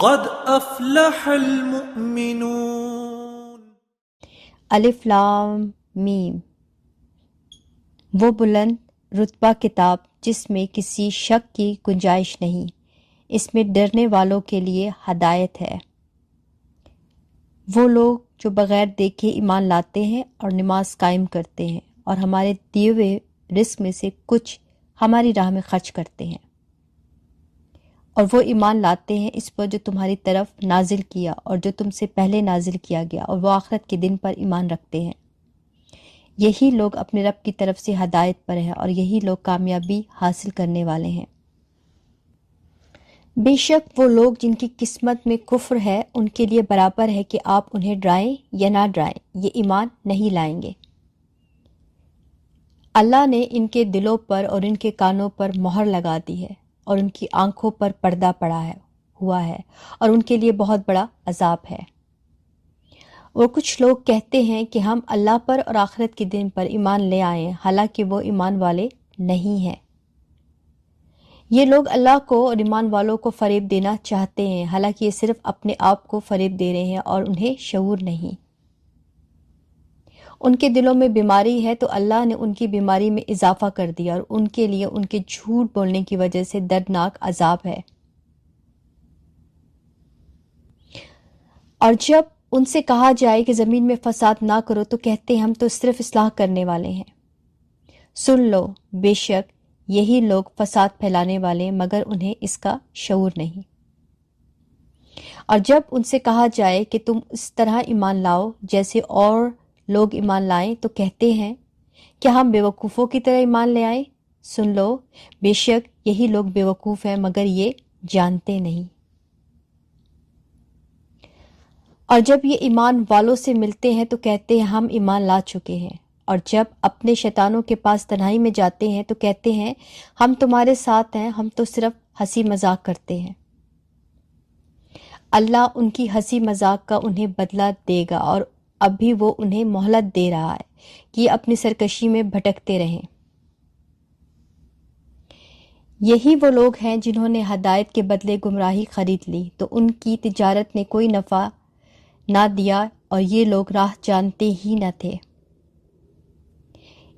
قد افلح المؤمنون۔ الف لام میم، وہ بلند رتبہ کتاب جس میں کسی شک کی گنجائش نہیں، اس میں ڈرنے والوں کے لیے ہدایت ہے۔ وہ لوگ جو بغیر دیکھے ایمان لاتے ہیں اور نماز قائم کرتے ہیں اور ہمارے دیے ہوئے رزق میں سے کچھ ہماری راہ میں خرچ کرتے ہیں، اور وہ ایمان لاتے ہیں اس پر جو تمہاری طرف نازل کیا اور جو تم سے پہلے نازل کیا گیا، اور وہ آخرت کے دن پر ایمان رکھتے ہیں۔ یہی لوگ اپنے رب کی طرف سے ہدایت پر ہیں اور یہی لوگ کامیابی حاصل کرنے والے ہیں۔ بے شک وہ لوگ جن کی قسمت میں کفر ہے ان کے لیے برابر ہے کہ آپ انہیں ڈرائیں یا نہ ڈرائیں، یہ ایمان نہیں لائیں گے۔ اللہ نے ان کے دلوں پر اور ان کے کانوں پر مہر لگا دی ہے اور ان کی آنکھوں پر پردہ ہوا ہے اور ان کے لیے بہت بڑا عذاب ہے۔ اور کچھ لوگ کہتے ہیں کہ ہم اللہ پر اور آخرت کے دن پر ایمان لے آئے، حالانکہ وہ ایمان والے نہیں ہیں۔ یہ لوگ اللہ کو اور ایمان والوں کو فریب دینا چاہتے ہیں، حالانکہ یہ صرف اپنے آپ کو فریب دے رہے ہیں اور انہیں شعور نہیں۔ ان کے دلوں میں بیماری ہے تو اللہ نے ان کی بیماری میں اضافہ کر دیا اور ان کے لیے ان کے جھوٹ بولنے کی وجہ سے دردناک عذاب ہے۔ اور جب ان سے کہا جائے کہ زمین میں فساد نہ کرو تو کہتے ہیں ہم تو صرف اصلاح کرنے والے ہیں۔ سن لو، بے شک یہی لوگ فساد پھیلانے والے مگر انہیں اس کا شعور نہیں۔ اور جب ان سے کہا جائے کہ تم اس طرح ایمان لاؤ جیسے اور لوگ ایمان لائیں تو کہتے ہیں کیا ہم بے وقوفوں کی طرح ایمان لے آئیں؟ سن لو، بے شک یہی لوگ بے وقوف ہیں مگر یہ جانتے نہیں۔ اور جب یہ ایمان والوں سے ملتے ہیں تو کہتے ہیں ہم ایمان لا چکے ہیں، اور جب اپنے شیطانوں کے پاس تنہائی میں جاتے ہیں تو کہتے ہیں ہم تمہارے ساتھ ہیں، ہم تو صرف ہنسی مذاق کرتے ہیں۔ اللہ ان کی ہنسی مذاق کا انہیں بدلہ دے گا، اور اب بھی وہ انہیں مہلت دے رہا ہے کہ یہ اپنی سرکشی میں بھٹکتے رہیں۔ یہی وہ لوگ ہیں جنہوں نے ہدایت کے بدلے گمراہی خرید لی تو ان کی تجارت نے کوئی نفع نہ دیا اور یہ لوگ راہ جانتے ہی نہ تھے۔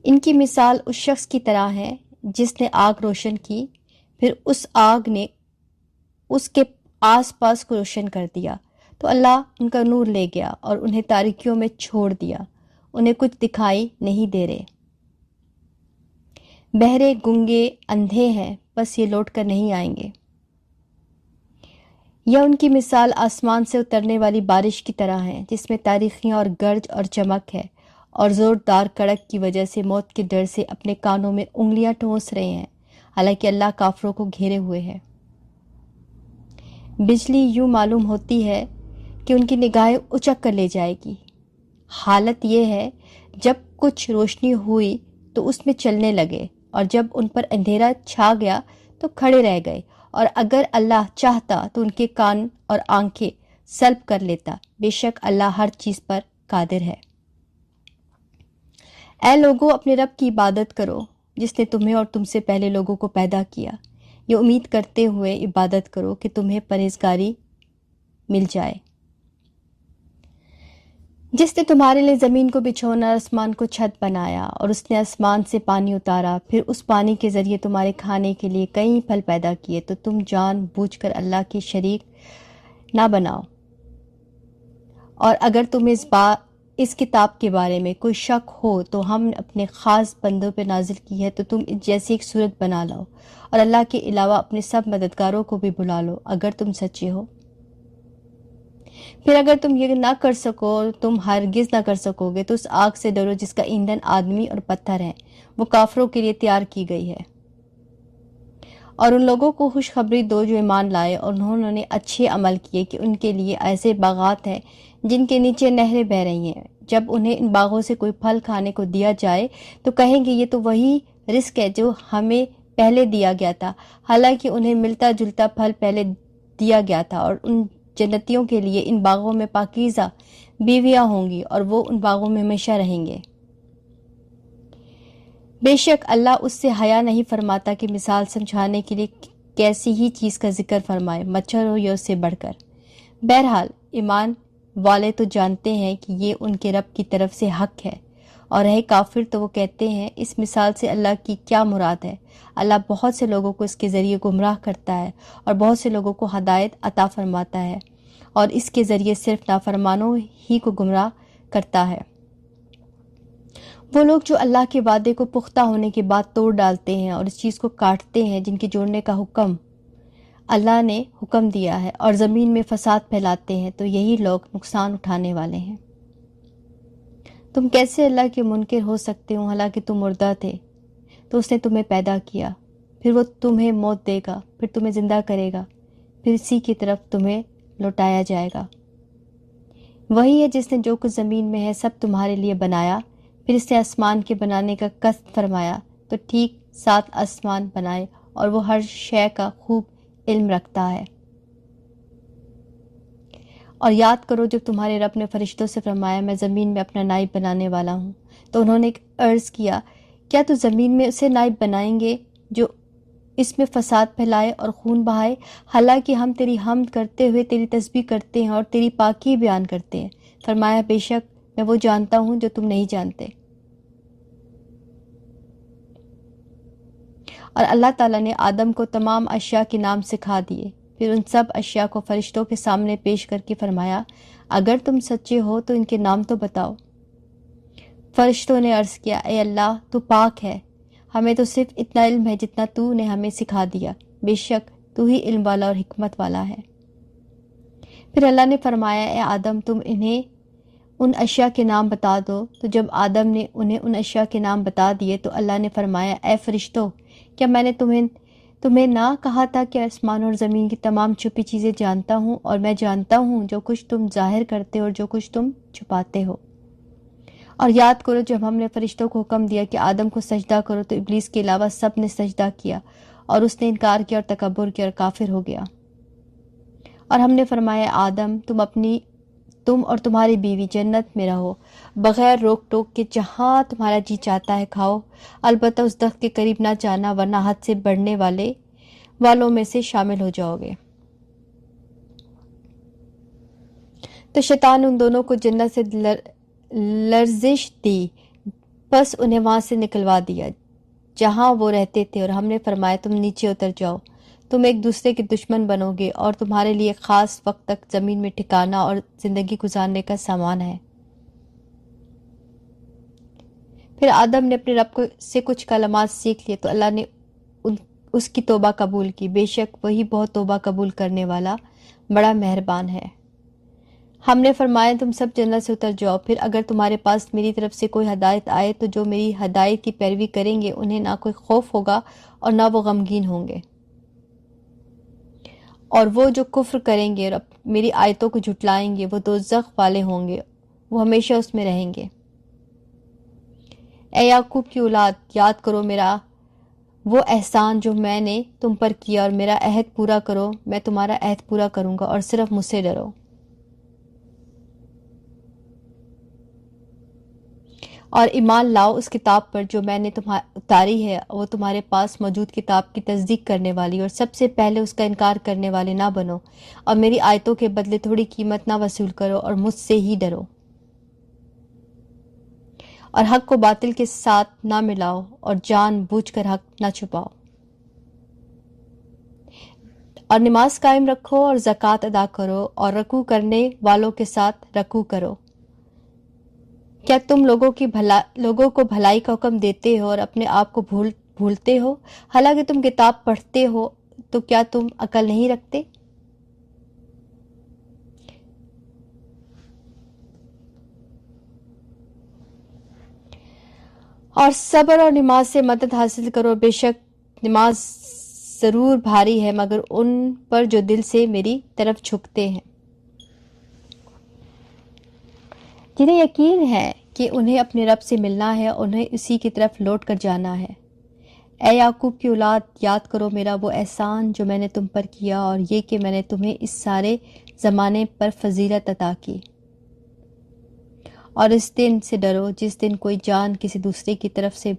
ان کی مثال اس شخص کی طرح ہے جس نے آگ روشن کی، پھر اس آگ نے اس کے آس پاس کو روشن کر دیا تو اللہ ان کا نور لے گیا اور انہیں تاریکیوں میں چھوڑ دیا، انہیں کچھ دکھائی نہیں دے رہے۔ بہرے گنگے اندھے ہیں، بس یہ لوٹ کر نہیں آئیں گے۔ یا ان کی مثال آسمان سے اترنے والی بارش کی طرح ہے جس میں تاریکیاں اور گرج اور چمک ہے، اور زوردار کڑک کی وجہ سے موت کے ڈر سے اپنے کانوں میں انگلیاں ٹھونس رہے ہیں، حالانکہ اللہ کافروں کو گھیرے ہوئے ہے۔ بجلی یوں معلوم ہوتی ہے کہ ان کی نگاہیں اچک کر لے جائے گی۔ حالت یہ ہے جب کچھ روشنی ہوئی تو اس میں چلنے لگے، اور جب ان پر اندھیرا چھا گیا تو کھڑے رہ گئے، اور اگر اللہ چاہتا تو ان کے کان اور آنکھیں سلب کر لیتا، بے شک اللہ ہر چیز پر قادر ہے۔ اے لوگو، اپنے رب کی عبادت کرو جس نے تمہیں اور تم سے پہلے لوگوں کو پیدا کیا، یہ امید کرتے ہوئے عبادت کرو کہ تمہیں پرہیزگاری مل جائے۔ جس نے تمہارے لیے زمین کو بچھونا اور آسمان کو چھت بنایا، اور اس نے آسمان سے پانی اتارا، پھر اس پانی کے ذریعے تمہارے کھانے کے لیے کئی پھل پیدا کیے، تو تم جان بوجھ کر اللہ کی شریک نہ بناؤ۔ اور اگر تم اس کتاب کے بارے میں کوئی شک ہو تو ہم نے اپنے خاص بندوں پہ نازل کی ہے، تو تم اس جیسی ایک صورت بنا لو اور اللہ کے علاوہ اپنے سب مددگاروں کو بھی بلا لو اگر تم سچے ہو۔ پھر اگر تم یہ نہ کر سکو، تم ہرگز نہ کر سکو گے، تو اس آگ سے ڈرو جس کا ایندھن آدمی اور پتھر ہے، وہ کافروں کے لیے تیار کی گئی ہے۔ اور ان لوگوں کو خوشخبری دو جو ایمان لائے اور انہوں نے اچھے عمل کیے کہ ان کے لیے ایسے باغات ہیں جن کے نیچے نہریں بہہ رہی ہیں۔ جب انہیں ان باغوں سے کوئی پھل کھانے کو دیا جائے تو کہیں گے یہ تو وہی رزق ہے جو ہمیں پہلے دیا گیا تھا، حالانکہ انہیں ملتا جلتا پھل پہلے دیا گیا تھا۔ اور ان جنتیوں کے لیے ان باغوں میں پاکیزہ بیویاں ہوں گی اور وہ ان باغوں میں ہمیشہ رہیں گے۔ بے شک اللہ اس سے حیا نہیں فرماتا کہ مثال سمجھانے کے لیے کیسی ہی چیز کا ذکر فرمائے، مچھر ہو یا اس سے بڑھ کر۔ بہرحال ایمان والے تو جانتے ہیں کہ یہ ان کے رب کی طرف سے حق ہے، اور رہے کافر تو وہ کہتے ہیں اس مثال سے اللہ کی کیا مراد ہے۔ اللہ بہت سے لوگوں کو اس کے ذریعے گمراہ کرتا ہے اور بہت سے لوگوں کو ہدایت عطا فرماتا ہے، اور اس کے ذریعے صرف نافرمانوں ہی کو گمراہ کرتا ہے۔ وہ لوگ جو اللہ کے وعدے کو پختہ ہونے کے بعد توڑ ڈالتے ہیں اور اس چیز کو کاٹتے ہیں جن کے جوڑنے کا حکم اللہ نے حکم دیا ہے، اور زمین میں فساد پھیلاتے ہیں، تو یہی لوگ نقصان اٹھانے والے ہیں۔ تم کیسے اللہ کے منکر ہو سکتے ہو، حالانکہ تم مردہ تھے تو اس نے تمہیں پیدا کیا، پھر وہ تمہیں موت دے گا، پھر تمہیں زندہ کرے گا، پھر اسی کی طرف تمہیں لوٹایا جائے گا۔ وہی ہے جس نے جو کچھ زمین میں ہے سب تمہارے لیے بنایا، پھر اس نے آسمان کے بنانے کا قصد فرمایا تو ٹھیک 7 آسمان بنائے، اور وہ ہر شے کا خوب علم رکھتا ہے۔ اور یاد کرو جب تمہارے رب نے فرشتوں سے فرمایا میں زمین میں اپنا نائب بنانے والا ہوں، تو انہوں نے عرض کیا کیا تو زمین میں اسے نائب بنائیں گے جو اس میں فساد پھیلائے اور خون بہائے، حالانکہ ہم تیری حمد کرتے ہوئے تیری تسبیح کرتے ہیں اور تیری پاکی بیان کرتے ہیں۔ فرمایا بے شک میں وہ جانتا ہوں جو تم نہیں جانتے۔ اور اللہ تعالیٰ نے آدم کو تمام اشیاء کے نام سکھا دیے، پھر ان سب اشیاء کو فرشتوں کے سامنے پیش کر کے فرمایا اگر تم سچے ہو تو ان کے نام تو بتاؤ۔ فرشتوں نے عرض کیا اے اللہ تو پاک ہے، ہمیں تو صرف اتنا علم ہے جتنا تو نے ہمیں سکھا دیا، بے شک تو ہی علم والا اور حکمت والا ہے۔ پھر اللہ نے فرمایا اے آدم تم انہیں ان اشیاء کے نام بتا دو، تو جب آدم نے انہیں ان اشیاء کے نام بتا دیے تو اللہ نے فرمایا اے فرشتوں کیا میں نے تمہیں نہ کہا تھا کہ آسمان اور زمین کی تمام چھپی چیزیں جانتا ہوں، اور میں جانتا ہوں جو کچھ تم ظاہر کرتے ہو اور جو کچھ تم چھپاتے ہو۔ اور یاد کرو جب ہم نے فرشتوں کو حکم دیا کہ آدم کو سجدہ کرو تو ابلیس کے علاوہ سب نے سجدہ کیا، اور اس نے انکار کیا اور تکبر کیا اور کافر ہو گیا۔ اور ہم نے فرمایا آدم تم اور تمہاری بیوی جنت میں رہو بغیر روک ٹوک کے، جہاں تمہارا جی چاہتا ہے کھاؤ، البتہ اس درخت کے قریب نہ جانا ورنہ حد سے بڑھنے والوں میں سے شامل ہو جاؤ گے۔ تو شیطان ان دونوں کو جنت سے لرزش دی، پس انہیں وہاں سے نکلوا دیا جہاں وہ رہتے تھے، اور ہم نے فرمایا تم نیچے اتر جاؤ، تم ایک دوسرے کے دشمن بنو گے اور تمہارے لیے خاص وقت تک زمین میں ٹھکانا اور زندگی گزارنے کا سامان ہے۔ پھر آدم نے اپنے رب سے کچھ کلمات سیکھ لیے تو اللہ نے اس کی توبہ قبول کی، بے شک وہی بہت توبہ قبول کرنے والا بڑا مہربان ہے۔ ہم نے فرمایا تم سب جنت سے اتر جاؤ، پھر اگر تمہارے پاس میری طرف سے کوئی ہدایت آئے تو جو میری ہدایت کی پیروی کریں گے انہیں نہ کوئی خوف ہوگا اور نہ وہ غمگین ہوں گے، اور وہ جو کفر کریں گے اور میری آیتوں کو جھٹلائیں گے وہ دوزخ والے ہوں گے، وہ ہمیشہ اس میں رہیں گے۔ اے یعقوب کی اولاد یاد کرو میرا وہ احسان جو میں نے تم پر کیا، اور میرا عہد پورا کرو، میں تمہارا عہد پورا کروں گا، اور صرف مجھ سے ڈرو۔ اور ایمان لاؤ اس کتاب پر جو میں نے اتاری ہے، وہ تمہارے پاس موجود کتاب کی تصدیق کرنے والی، اور سب سے پہلے اس کا انکار کرنے والے نہ بنو، اور میری آیتوں کے بدلے تھوڑی قیمت نہ وصول کرو، اور مجھ سے ہی ڈرو، اور حق کو باطل کے ساتھ نہ ملاؤ، اور جان بوجھ کر حق نہ چھپاؤ، اور نماز قائم رکھو اور زکوٰۃ ادا کرو، اور رکوع کرنے والوں کے ساتھ رکوع کرو۔ کیا تم لوگوں کو بھلائی کا حکم دیتے ہو اور اپنے آپ کو بھولتے ہو؟ حالانکہ تم کتاب پڑھتے ہو تو کیا تم عقل نہیں رکھتے؟ اور صبر اور نماز سے مدد حاصل کرو، بے شک نماز ضرور بھاری ہے مگر ان پر جو دل سے میری طرف جھکتے ہیں، جنہیں یقین ہے کہ انہیں اپنے رب سے ملنا ہے، انہیں اسی کی طرف لوٹ کر جانا ہے۔ اے یعقوب کی اولاد یاد کرو میرا وہ احسان جو میں نے تم پر کیا، اور یہ کہ میں نے تمہیں اس سارے زمانے پر فضیلت عطا کی۔ اور اس دن سے ڈرو جس دن کوئی جان کسی دوسرے کی طرف سے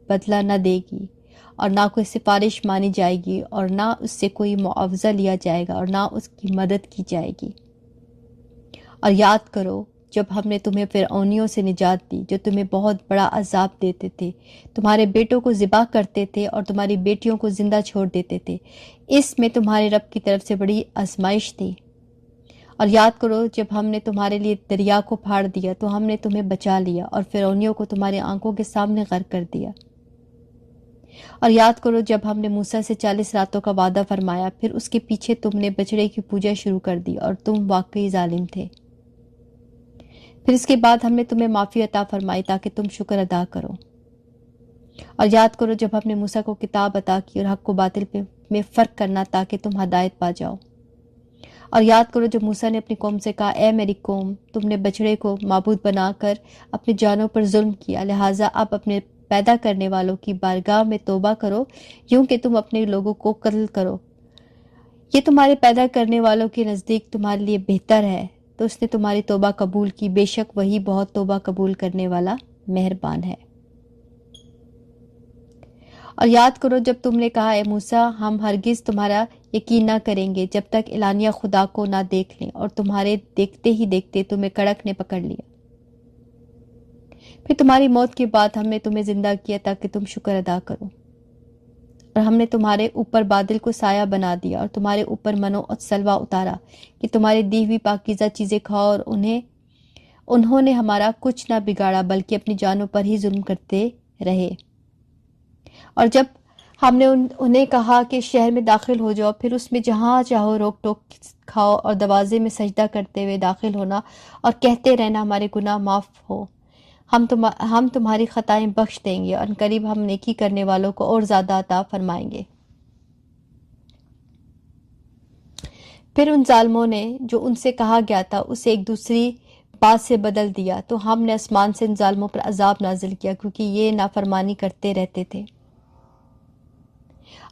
بدلہ نہ دے گی، اور نہ کوئی سفارش مانی جائے گی، اور نہ اس سے کوئی معاوضہ لیا جائے گا، اور نہ اس کی مدد کی جائے گی۔ اور یاد کرو جب ہم نے تمہیں فرعونیوں سے نجات دی جو تمہیں بہت بڑا عذاب دیتے تھے، تمہارے بیٹوں کو ذبح کرتے تھے اور تمہاری بیٹیوں کو زندہ چھوڑ دیتے تھے۔ اس میں تمہارے رب کی طرف سے بڑی آزمائش تھی۔ اور یاد کرو جب ہم نے تمہارے لیے دریا کو پھاڑ دیا تو ہم نے تمہیں بچا لیا اور فرعونیوں کو تمہاری آنکھوں کے سامنے غرق کر دیا۔ اور یاد کرو جب ہم نے موسیٰ سے 40 راتوں کا وعدہ فرمایا، پھر اس کے پیچھے تم نے بچڑے کی پوجا شروع کر دی اور تم واقعی ظالم تھے۔ پھر اس کے بعد ہم نے تمہیں معافی عطا فرمائی تاکہ تم شکر ادا کرو۔ اور یاد کرو جب ہم نے موسیٰ کو کتاب عطا کی اور حق و باطل میں فرق کرنا تاکہ تم ہدایت پا جاؤ۔ اور یاد کرو جب موسیٰ نے اپنی قوم سے کہا، اے میری قوم، تم نے بچڑے کو معبود بنا کر اپنی جانوں پر ظلم کیا، لہٰذا اب اپنے پیدا کرنے والوں کی بارگاہ میں توبہ کرو یوں کہ تم اپنے لوگوں کو قتل کرو۔ یہ تمہارے پیدا کرنے والوں کے نزدیک تمہارے لیے بہتر ہے، تو اس نے تمہاری توبہ قبول کی، بے شک وہی بہت توبہ قبول کرنے والا مہربان ہے۔ اور یاد کرو جب تم نے کہا، اے موسیٰ، ہم ہرگز تمہارا یقین نہ کریں گے جب تک اعلانیہ خدا کو نہ دیکھ لیں، اور تمہارے دیکھتے ہی دیکھتے تمہیں کڑک نے پکڑ لیا۔ پھر تمہاری موت کے بعد ہم نے تمہیں زندہ کیا تاکہ تم شکر ادا کرو، اور ہم نے تمہارے اوپر بادل کو سایہ بنا دیا اور تمہارے اوپر منو اور سلوہ اتارا کہ تمہاری دی ہوئی پاکیزہ چیزیں کھاؤ، اور انہوں نے ہمارا کچھ نہ بگاڑا بلکہ اپنی جانوں پر ہی ظلم کرتے رہے۔ اور جب ہم نے انہیں کہا کہ شہر میں داخل ہو جاؤ، پھر اس میں جہاں چاہو روک ٹوک کھاؤ اور دروازے میں سجدہ کرتے ہوئے داخل ہونا اور کہتے رہنا ہمارے گناہ معاف ہو، ہم تمہاری خطائیں بخش دیں گے، اور عنقریب ہم نیکی کرنے والوں کو اور زیادہ عطا فرمائیں گے۔ پھر ان ظالموں نے جو ان سے کہا گیا تھا اسے ایک دوسری بات سے بدل دیا، تو ہم نے آسمان سے ان ظالموں پر عذاب نازل کیا کیونکہ یہ نافرمانی کرتے رہتے تھے۔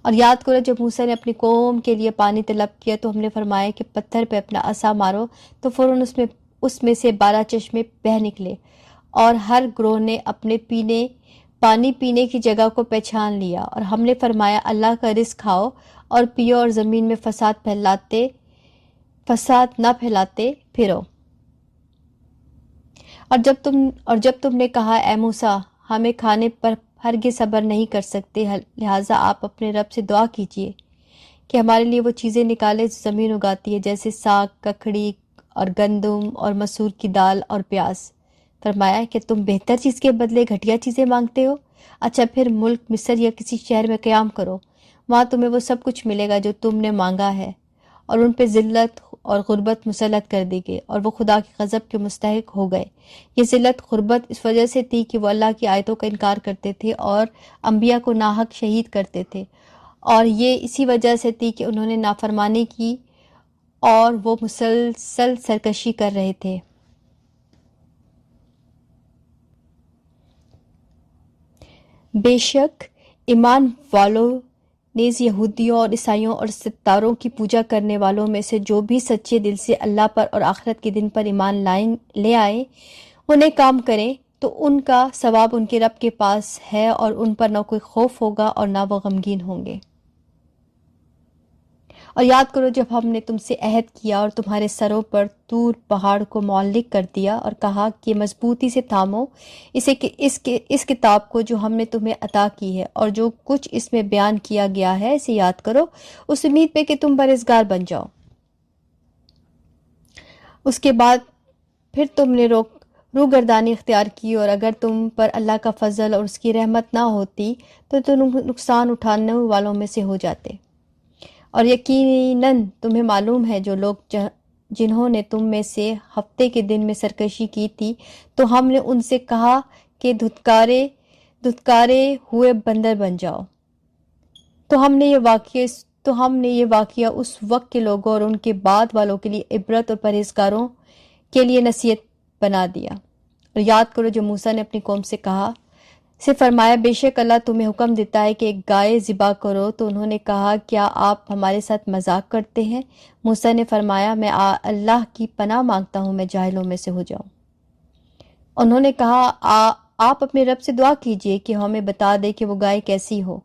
اور یاد کرو جب موسیٰ نے اپنی قوم کے لیے پانی طلب کیا تو ہم نے فرمایا کہ پتھر پہ اپنا عصا مارو، تو فوراً اس میں سے 12 چشمے بہہ نکلے، اور ہر گروہ نے اپنے پانی پینے کی جگہ کو پہچان لیا۔ اور ہم نے فرمایا، اللہ کا رزق کھاؤ اور پیو اور زمین میں فساد نہ پھیلاتے پھرو۔ اور جب تم نے کہا، اے موسیٰ، ہمیں کھانے پر ہرگز صبر نہیں کر سکتے، لہٰذا آپ اپنے رب سے دعا کیجیے کہ ہمارے لیے وہ چیزیں نکالے جو زمین اگاتی ہے، جیسے ساگ، ککڑی اور گندم اور مسور کی دال اور پیاز۔ فرمایا کہ تم بہتر چیز کے بدلے گھٹیا چیزیں مانگتے ہو؟ اچھا، پھر ملک مصر یا کسی شہر میں قیام کرو، وہاں تمہیں وہ سب کچھ ملے گا جو تم نے مانگا ہے۔ اور ان پہ ذلت اور غربت مسلط کر دی گئی، اور وہ خدا کے غضب کے مستحق ہو گئے۔ یہ ذلت غربت اس وجہ سے تھی کہ وہ اللہ کی آیتوں کا انکار کرتے تھے اور انبیاء کو ناحق شہید کرتے تھے، اور یہ اسی وجہ سے تھی کہ انہوں نے نافرمانی کی اور وہ مسلسل سرکشی کر رہے تھے۔ بے شک ایمان والوں نیز یہودیوں اور عیسائیوں اور ستاروں کی پوجا کرنے والوں میں سے جو بھی سچے دل سے اللہ پر اور آخرت کے دن پر ایمان لے آئے وہ نئے کام کریں تو ان کا ثواب ان کے رب کے پاس ہے، اور ان پر نہ کوئی خوف ہوگا اور نہ وہ غمگین ہوں گے۔ اور یاد کرو جب ہم نے تم سے عہد کیا اور تمہارے سروں پر طور پہاڑ کو معلق کر دیا اور کہا کہ مضبوطی سے تھامو اس کتاب کو جو ہم نے تمہیں عطا کی ہے، اور جو کچھ اس میں بیان کیا گیا ہے اسے یاد کرو، اس امید پہ کہ تم پرہیزگار بن جاؤ۔ اس کے بعد پھر تم نے روگردانی اختیار کی، اور اگر تم پر اللہ کا فضل اور اس کی رحمت نہ ہوتی تو تم نقصان اٹھانے والوں میں سے ہو جاتے۔ اور یقیناً تمہیں معلوم ہے جو لوگ جنہوں نے تم میں سے ہفتے کے دن میں سرکشی کی تھی تو ہم نے ان سے کہا کہ دھتکارے ہوئے بندر بن جاؤ۔ تو ہم نے یہ واقعہ اس وقت کے لوگوں اور ان کے بعد والوں کے لیے عبرت اور پرہیزگاروں کے لیے نصیحت بنا دیا۔ اور یاد کرو جو موسیٰ نے اپنی قوم سے فرمایا، بے شک اللہ تمہیں حکم دیتا ہے کہ ایک گائے ذبح کرو، تو انہوں نے کہا، کیا آپ ہمارے ساتھ مذاق کرتے ہیں؟ موسیٰ نے فرمایا، میں اللہ کی پناہ مانگتا ہوں میں جاہلوں میں سے ہو جاؤں۔ انہوں نے کہا، آپ اپنے رب سے دعا کیجئے کہ ہمیں بتا دے کہ وہ گائے کیسی ہو۔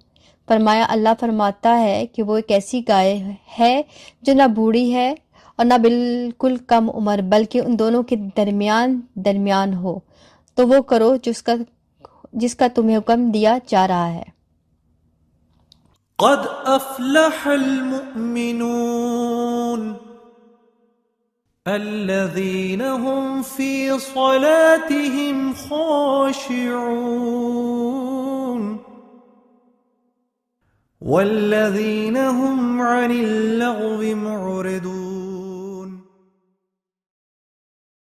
فرمایا، اللہ فرماتا ہے کہ وہ ایک ایسی گائے ہے جو نہ بوڑھی ہے اور نہ بالکل کم عمر بلکہ ان دونوں کے درمیان ہو، تو وہ کرو جس کا تمہیں حکم دیا جا رہا ہے۔ قد افلح المؤمنون الذين هم في صلاتهم خاشعون والذين هم عن اللغو معرضون